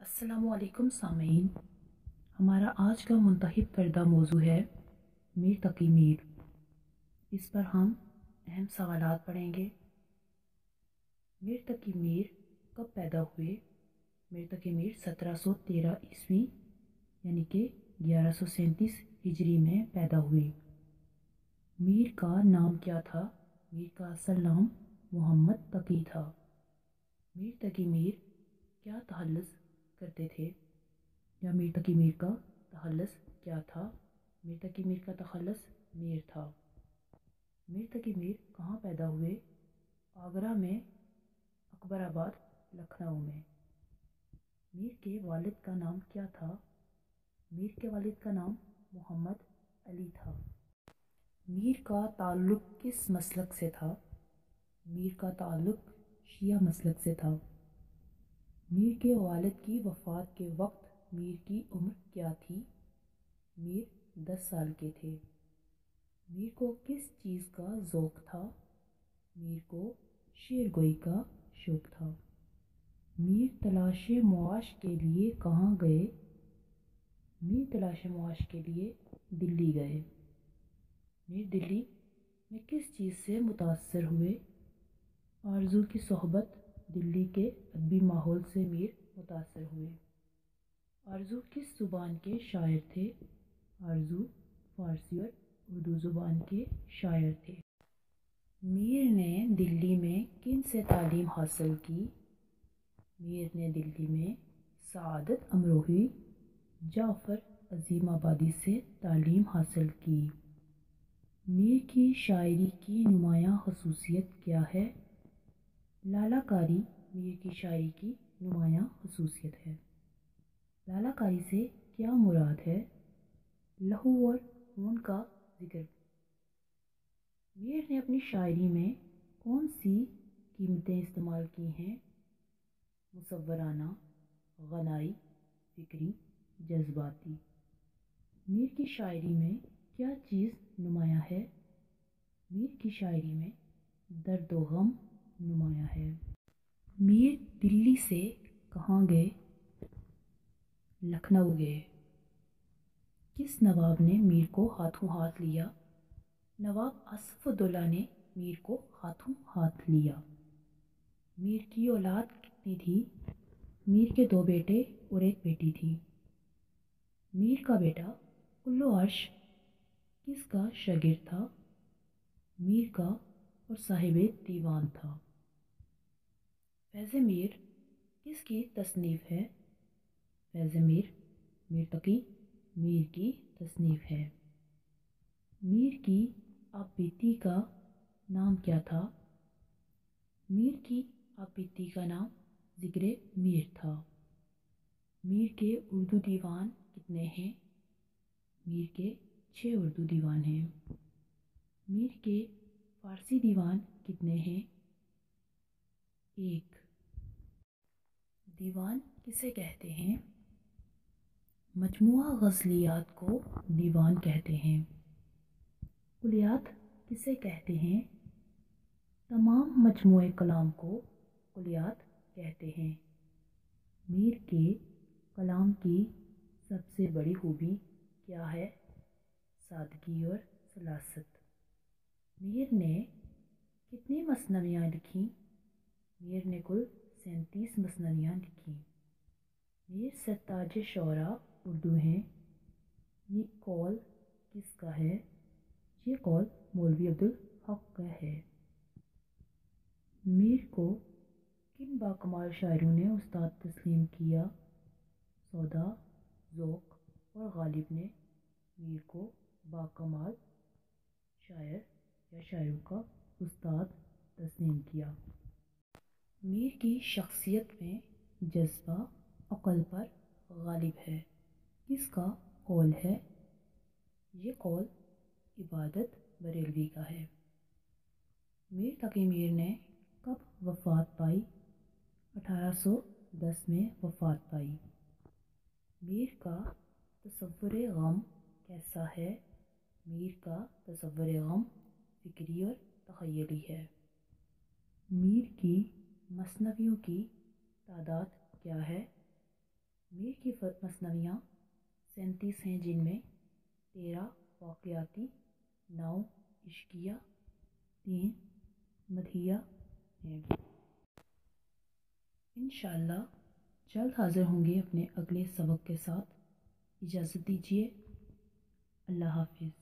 अस्सलामु अलैकुम सामीन। हमारा आज का मुंतखब करदा मौजू है मीर तकी मीर। इस पर हम अहम सवालात पढ़ेंगे। मीर तकी मीर कब पैदा हुए? मीर तकी मीर 1713 ईस्वी यानी कि 1137 हिजरी में पैदा हुए। मीर का नाम क्या था? मीर का असल नाम मोहम्मद तकी था। मीर तकी मीर क्या तहल्लुस करते थे, या मीर तकी मीर का तखल्लुस क्या था? मीर तकी मीर का तखल्लुस मीर था। मीर तकी मीर कहाँ पैदा हुए? आगरा में, अकबराबाद, लखनऊ में। मीर के वालिद का नाम क्या था? मीर के वालिद का नाम मोहम्मद अली था। मीर का ताल्लुक़ किस मसलक से था? मीर का ताल्लुक़ शिया मसलक से था। मीर के वालिद की वफ़ात के वक्त मीर की उम्र क्या थी? मीर 10 साल के थे। मीर को किस चीज़ का ज़ौक़ था? मीर को शेर गोई का शौक़ था। मीर तलाश मुआश के लिए कहाँ गए? मीर तलाश मुआश के लिए दिल्ली गए। मीर दिल्ली में किस चीज़ से मुतासर हुए? आरज़ू की सोहबत, दिल्ली के अदबी माहौल से मीर मुतासर हुए। आरज़ू किस ज़ुबान के शायर थे? आरज़ू फ़ारसी और उर्दू ज़ुबान के शायर थे। मीर ने दिल्ली में किन से तालीम हासिल की? मीर ने दिल्ली में सआदत अमरोही, जाफ़र अज़ीमाबादी से तालीम हासिल की। मीर की शायरी की नुमायाँ ख़ुसूसियत क्या है? लालाकारी मीर की शायरी की नुमायाँ ख़ुसूसियत है। लालाकारी से क्या मुराद है? लहू और खून का जिक्र। मीर ने अपनी शायरी में कौन सी कीमतें इस्तेमाल की हैं? मुसव्वराना, गनाई, फ़िक्री, जज्बाती। मीर की शायरी में क्या चीज़ नुमायाँ है? मीर की शायरी में दर्द व गम नुमायाँ है। मीर दिल्ली से कहाँ गए? लखनऊ गए। किस नवाब ने मीर को हाथों हाथ लिया? नवाब आसिफ़उद्दौला ने मीर को हाथों हाथ लिया। मीर की औलाद कितनी थी? मीर के 2 बेटे और 1 बेटी थी। मीर का बेटा कुल्लो अर्श किसका शागिर्द था? मीर का और साहिबे दीवान था। फैज़ मीर किसकी तसनीफ़ है? फैज़ मीर मीर तकी मीर की तसनीफ़ है। मीर की आपबीती का नाम क्या था? मीर की आपबीती का नाम ज़िक्र मीर था। मीर के उर्दू दीवान कितने हैं? मीर के 6 उर्दू दीवान हैं। मीर के फ़ारसी दीवान कितने हैं? 1। दीवान किसे कहते हैं? मजमुआ ग़ज़लियात को दीवान कहते हैं। कुलियात किसे कहते हैं? तमाम मजमुए कलाम को कुलियात कहते हैं। मीर के कलाम की सबसे बड़ी खूबी क्या है? सादगी और सलासत। मीर ने कितनी मसनवियाँ लिखीं? मीर ने कुल 37 मसनवियाँ लिखीं। मीर सरताज शौरा उर्दू हैं। ये कौल किसका है? ये कौल मौलवी अब्दुल हक का है। मीर को किन बाकमाल शायरों ने उस्ताद तस्लीम किया? सौदा, ज़ौक़ और गालिब ने मीर को बाकमाल शायर या शायरों का उस्ताद तस्लीम किया। मीर की शख्सियत में जज्बा अक़ल पर गालिब है। किसका कौल है? ये कौल इबादत बरेलवी का है। मीर तकी मीर ने कब वफ़ात पाई? 1810 में वफ़ात पाई। मीर का तसव्वुर गम कैसा है? मीर का तसव्वुर गम फ़िक्री और तख़य्युली है। मीर की मसनवियों की तादाद क्या है? میر کی مثنویاں 37 ہیں، جن میں 13 واقعاتی، 9 عشقیہ، 3 مدحیہ ہیں۔ انشاءاللہ جلد حاضر ہوں گے اپنے اگلے سبق کے ساتھ۔ اجازت دیجیے، اللہ حافظ۔